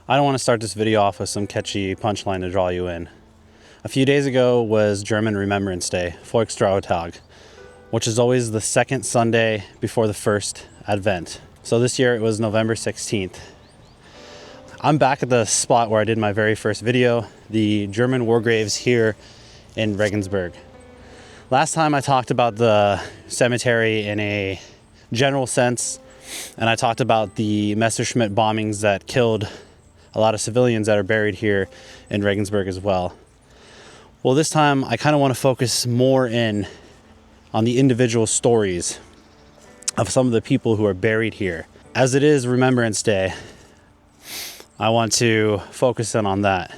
I don't want to start this video off with some catchy punchline to draw you in. A few days ago was German Remembrance Day, Volkstrauertag, which is always the second Sunday before the first Advent. So this year it was November 16th. I'm back at the spot where I did my very first video, the German war graves here in Regensburg. Last time I talked about the cemetery in a general sense, and I talked about the Messerschmitt bombings that killed a lot of civilians that are buried here in Regensburg as well. Well, this time I kind of want to focus more in on the individual stories of some of the people who are buried here. As it is Remembrance Day, I want to focus in on that.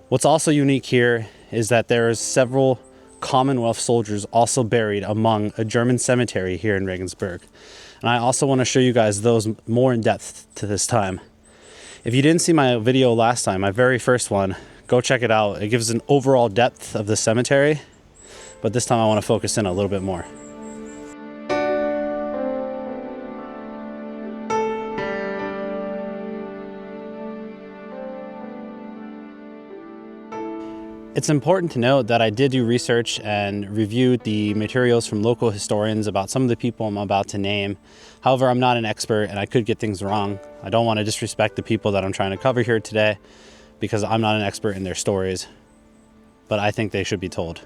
What's also unique here is that there's several Commonwealth soldiers also buried among a German cemetery here in Regensburg. And I also want to show you guys those more in depth to this time. If you didn't see my video last time, my very first one, go check it out. It gives an overall depth of the cemetery, but this time I want to focus in a little bit more. It's important to note that I did do research and reviewed the materials from local historians about some of the people I'm about to name. However, I'm not an expert and I could get things wrong. I don't want to disrespect the people that I'm trying to cover here today because I'm not an expert in their stories, but I think they should be told.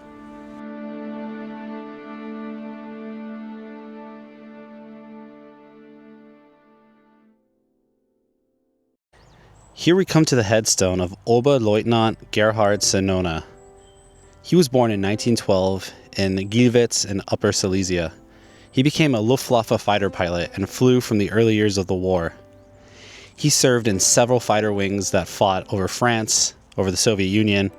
Here we come to the headstone of Oberleutnant Gerhard Senoner. He was born in 1912 in Gilwitz in Upper Silesia. He became a Luftwaffe fighter pilot and flew from the early years of the war. He served in several fighter wings that fought over France, over the Soviet Union,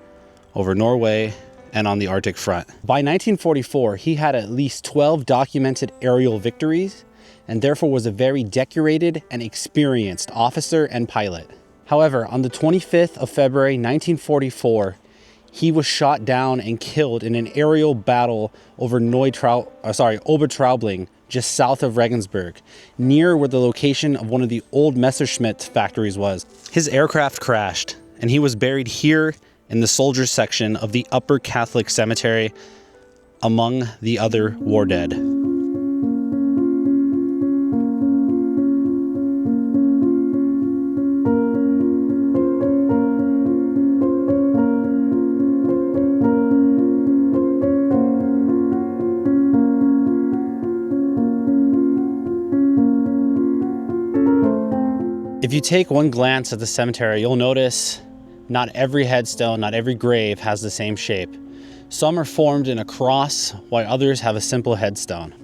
over Norway, and on the Arctic front. By 1944, he had at least 12 documented aerial victories and therefore was a very decorated and experienced officer and pilot. However, on the 25th of February 1944, he was shot down and killed in an aerial battle over Obertraubling, just south of Regensburg, near where the location of one of the old Messerschmitt factories was. His aircraft crashed, and he was buried here in the soldiers section of the Oberer Catholic Cemetery among the other war dead. If you take one glance at the cemetery, you'll notice not every headstone, not every grave has the same shape. Some are formed in a cross, while others have a simple headstone.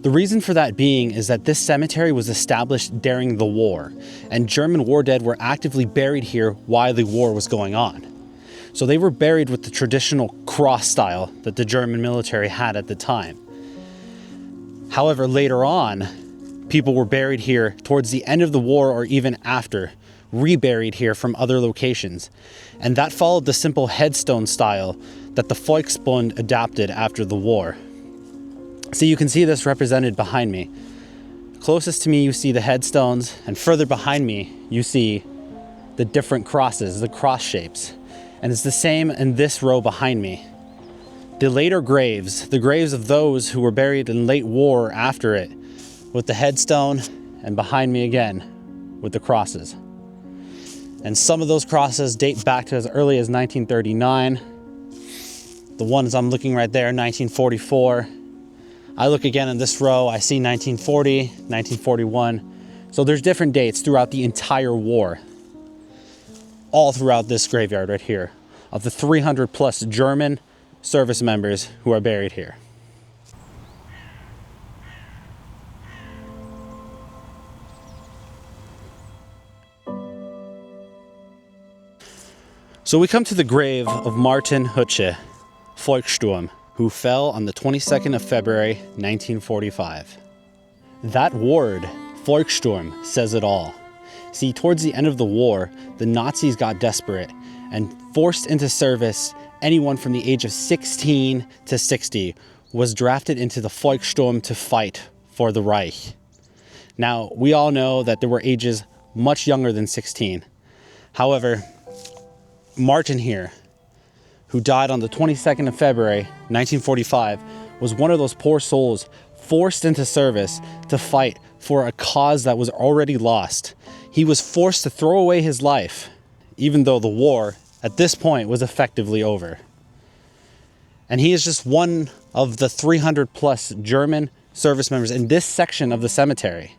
The reason for that being is that this cemetery was established during the war, and German war dead were actively buried here while the war was going on. So they were buried with the traditional cross style that the German military had at the time. However, later on, people were buried here towards the end of the war or even after, reburied here from other locations. And that followed the simple headstone style that the Volksbund adapted after the war. So you can see this represented behind me. Closest to me, you see the headstones, and further behind me, you see the different crosses, the cross shapes. And it's the same in this row behind me. The later graves, the graves of those who were buried in late war or after it, with the headstone, and behind me again with the crosses. And some of those crosses date back to as early as 1939. The ones I'm looking right there, 1944. I look again in this row, I see 1940, 1941. So there's different dates throughout the entire war, all throughout this graveyard right here, of the 300 plus German service members who are buried here. So we come to the grave of Martin Husche, Volkssturm, who fell on the 22nd of February, 1945. That word, Volkssturm, says it all. See, towards the end of the war, the Nazis got desperate and forced into service anyone from the age of 16 to 60 was drafted into the Volkssturm to fight for the Reich. Now, we all know that there were ages much younger than 16. However, Martin here, who died on the 22nd of February, 1945, was one of those poor souls forced into service to fight for a cause that was already lost. He was forced to throw away his life, even though the war at this point was effectively over. And he is just one of the 300 plus German service members in this section of the cemetery.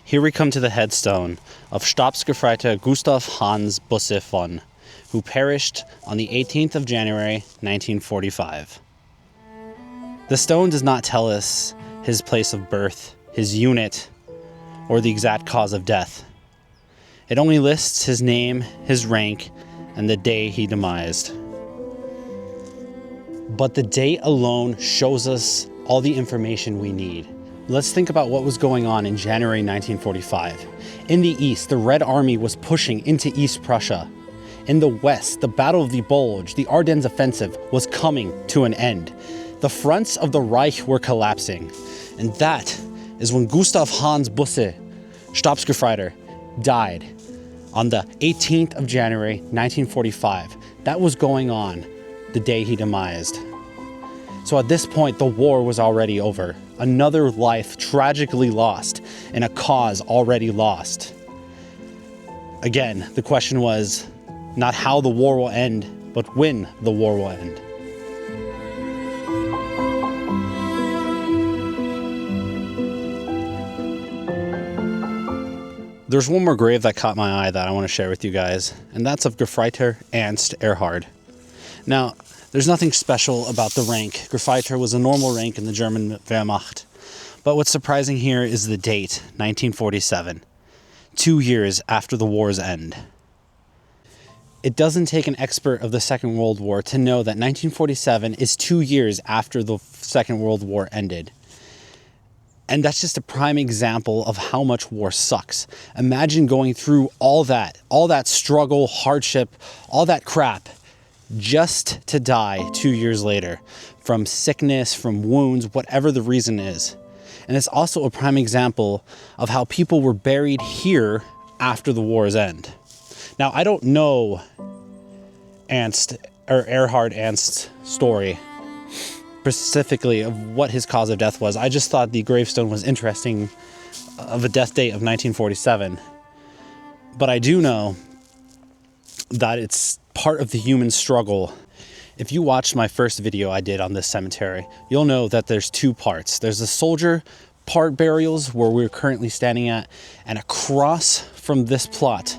Here we come to the headstone of Stabsgefreiter Gustav Hans Busse von, who perished on the 18th of January, 1945. The stone does not tell us his place of birth, his unit, or the exact cause of death. It only lists his name, his rank, and the day he demised. But the date alone shows us all the information we need. Let's think about what was going on in January 1945. In the east, the Red Army was pushing into East Prussia. In the west, the Battle of the Bulge, the Ardennes offensive, was coming to an end. The fronts of the Reich were collapsing. And that is when Gustav Hans Busse, Stabsgefreiter, died on the 18th of January, 1945. That was going on the day he demised. So at this point, the war was already over. Another life tragically lost and a cause already lost. Again, the question was not how the war will end, but when the war will end. There's one more grave that caught my eye that I want to share with you guys, and that's of Gefreiter Ernst Erhardt. Now, there's nothing special about the rank. Gefreiter was a normal rank in the German Wehrmacht. But what's surprising here is the date, 1947, 2 years after the war's end. It doesn't take an expert of the Second World War to know that 1947 is 2 years after the Second World War ended. And that's just a prime example of how much war sucks. Imagine going through all that struggle, hardship, all that crap, just to die 2 years later from sickness, from wounds, whatever the reason is. And it's also a prime example of how people were buried here after the war's end. Now, I don't know Erhard Ernst's story specifically of what his cause of death was. I just thought the gravestone was interesting of a death date of 1947. But I do know that it's part of the human struggle. If you watched my first video I did on this cemetery, you'll know that there's two parts. There's the soldier part burials where we're currently standing at, and across from this plot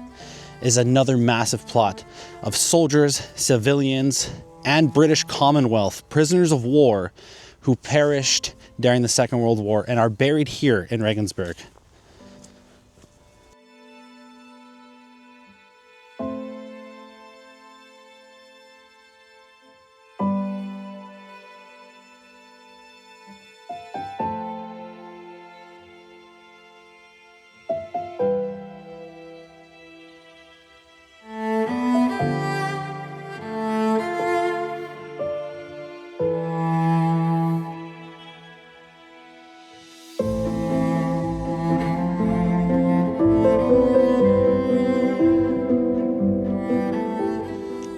is another massive plot of soldiers, civilians, and British Commonwealth prisoners of war who perished during the Second World War and are buried here in Regensburg.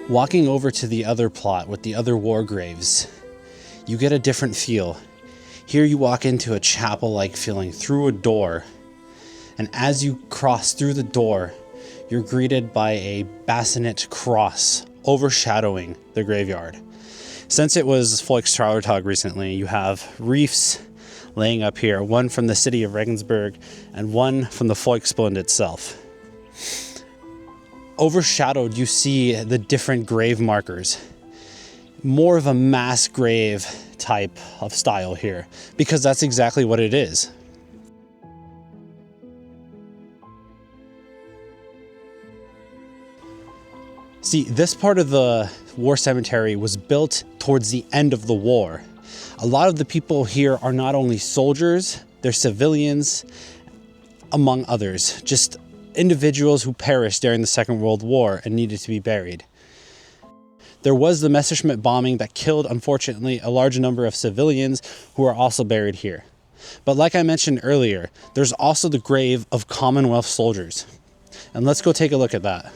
Walking over to the other plot with the other war graves, you get a different feel. Here you walk into a chapel-like feeling through a door, and as you cross through the door, you're greeted by a bassinet cross overshadowing the graveyard. Since it was Volkstrauertag recently, you have wreaths laying up here, one from the city of Regensburg and one from the Volksbund itself. Overshadowed, you see the different grave markers. More of a mass grave type of style here, because that's exactly what it is. See, this part of the war cemetery was built towards the end of the war. A lot of the people here are not only soldiers, they're civilians, among others, just individuals who perished during the Second World War and needed to be buried. There was the Messerschmitt bombing that killed, unfortunately, a large number of civilians who are also buried here. But like I mentioned earlier, there's also the grave of Commonwealth soldiers. And let's go take a look at that.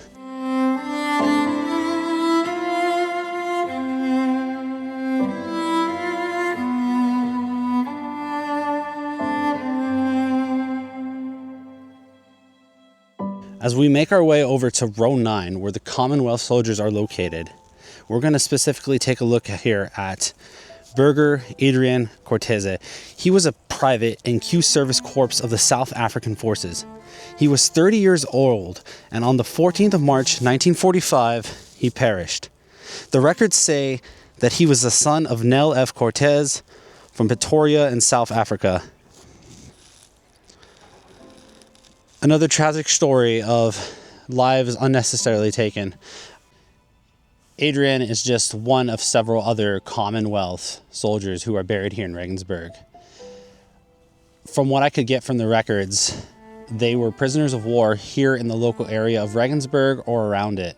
As we make our way over to row 9, where the Commonwealth soldiers are located, we're going to specifically take a look here at Burger Adriaan Coetzee. He was a private in Q Service Corps of the South African Forces. He was 30 years old, and on the 14th of March 1945, he perished. The records say that he was the son of Nel F. Coetzee from Pretoria in South Africa. Another tragic story of lives unnecessarily taken. Adriaan is just one of several other Commonwealth soldiers who are buried here in Regensburg. From what I could get from the records, they were prisoners of war here in the local area of Regensburg or around it,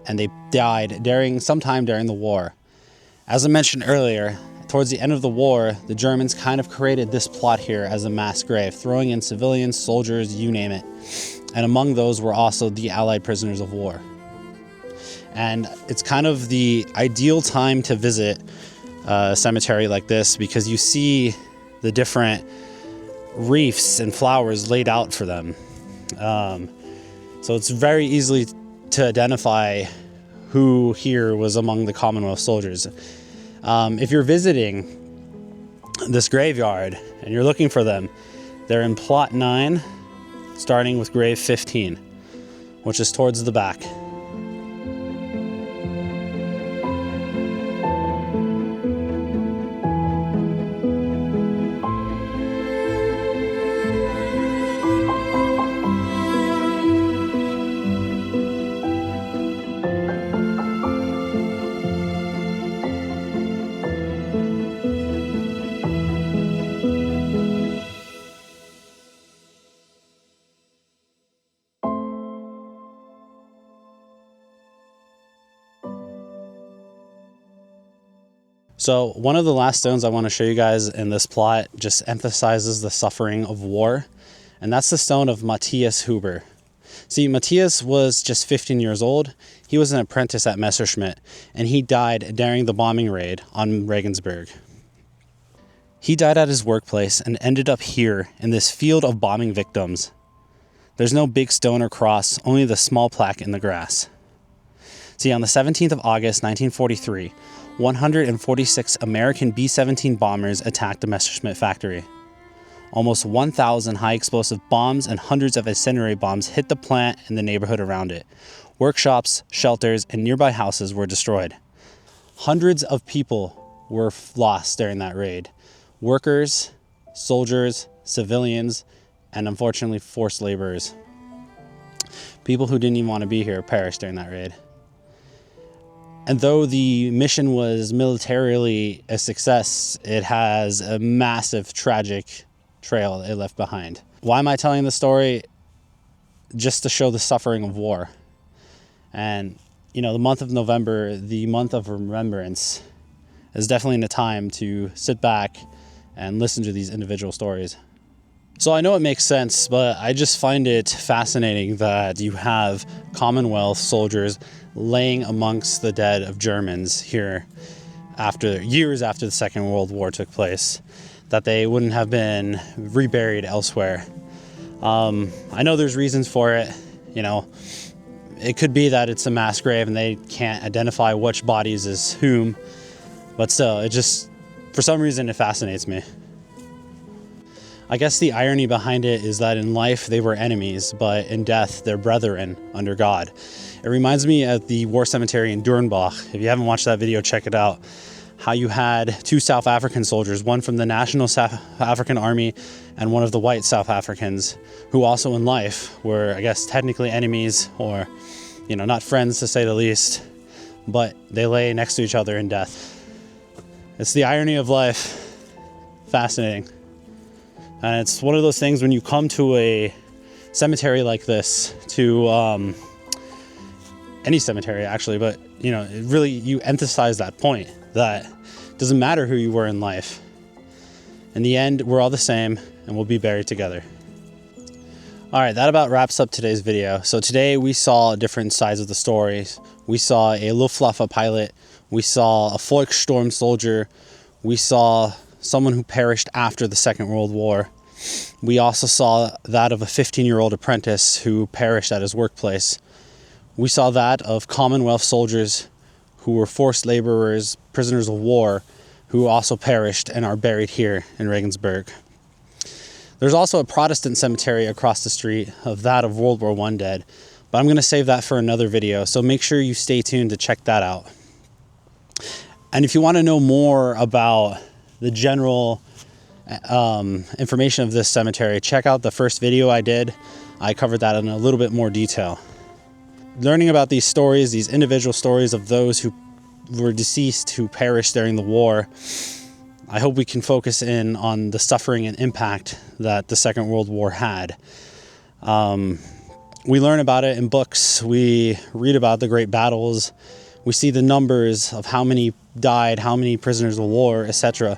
and they died sometime during the war. As I mentioned earlier, towards the end of the war, the Germans kind of created this plot here as a mass grave, throwing in civilians, soldiers, you name it. And among those were also the Allied prisoners of war. And it's kind of the ideal time to visit a cemetery like this because you see the different wreaths and flowers laid out for them. So it's very easily to identify who here was among the Commonwealth soldiers. If you're visiting this graveyard and you're looking for them, they're in plot 9, starting with grave 15, which is towards the back. So one of the last stones I want to show you guys in this plot just emphasizes the suffering of war, and that's the stone of Matthias Huber. See, Matthias was just 15 years old. He was an apprentice at Messerschmitt, and he died during the bombing raid on Regensburg. He died at his workplace and ended up here in this field of bombing victims. There's no big stone or cross, only the small plaque in the grass. See, on the 17th of August, 1943, 146 American B-17 bombers attacked the Messerschmitt factory. Almost 1,000 high-explosive bombs and hundreds of incendiary bombs hit the plant and the neighborhood around it. Workshops, shelters, and nearby houses were destroyed. Hundreds of people were lost during that raid. Workers, soldiers, civilians, and unfortunately forced laborers. People who didn't even want to be here perished during that raid. And though the mission was militarily a success, it has a massive tragic trail it left behind. Why am I telling this story? Just to show the suffering of war. And, you know, the month of November, the month of remembrance, is definitely a time to sit back and listen to these individual stories. So I know it makes sense, but I just find it fascinating that you have Commonwealth soldiers laying amongst the dead of Germans here years after the Second World War took place, that they wouldn't have been reburied elsewhere. I know there's reasons for it. You know, it could be that it's a mass grave and they can't identify which bodies is whom, but still, it just, for some reason, it fascinates me. I guess the irony behind it is that in life they were enemies, but in death they're brethren under God. It reminds me of the war cemetery in Dürrenbach. If you haven't watched that video, check it out. How you had two South African soldiers, one from the National South African Army and one of the white South Africans, who also in life were, I guess, technically enemies or, you know, not friends to say the least, but they lay next to each other in death. It's the irony of life. Fascinating. And it's one of those things when you come to a cemetery like this, to any cemetery actually, but you know, it really, you emphasize that point that it doesn't matter who you were in life. In the end, we're all the same and we'll be buried together. All right, that about wraps up today's video. So today we saw different sides of the stories. We saw a Luftwaffe pilot. We saw a Volkssturm soldier. We saw someone who perished after the Second World War. We also saw that of a 15-year-old apprentice who perished at his workplace. We saw that of Commonwealth soldiers who were forced laborers, prisoners of war, who also perished and are buried here in Regensburg. There's also a Protestant cemetery across the street of that of World War I dead, but I'm going to save that for another video, so make sure you stay tuned to check that out. And if you want to know more about the general information of this cemetery, check out the first video I did. I covered that in a little bit more detail. Learning about these stories, these individual stories of those who were deceased, who perished during the war, I hope we can focus in on the suffering and impact that the Second World War had. We learn about it in books, we read about the great battles, we see the numbers of how many died, how many prisoners of war, etc.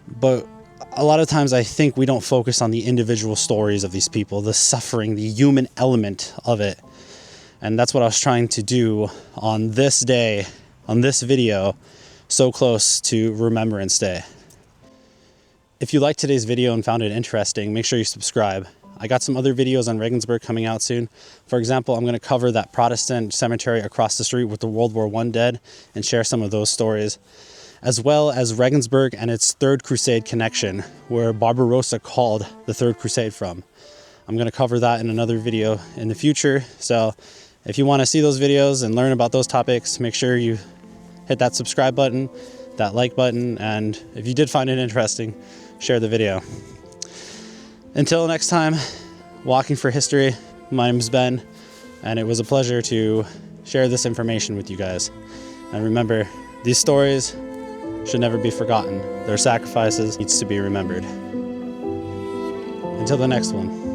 But a lot of times I think we don't focus on the individual stories of these people, the suffering, the human element of it. And that's what I was trying to do on this day, on this video, so close to Remembrance Day. If you liked today's video and found it interesting, make sure you subscribe. I got some other videos on Regensburg coming out soon. For example, I'm going to cover that Protestant cemetery across the street with the World War I dead and share some of those stories, as well as Regensburg and its Third Crusade connection, where Barbarossa called the Third Crusade from. I'm going to cover that in another video in the future. So if you want to see those videos and learn about those topics, make sure you hit that subscribe button, that like button, and if you did find it interesting, share the video. Until next time, walking for history, my name is Ben, and it was a pleasure to share this information with you guys. And remember, these stories should never be forgotten. Their sacrifices needs to be remembered. Until the next one.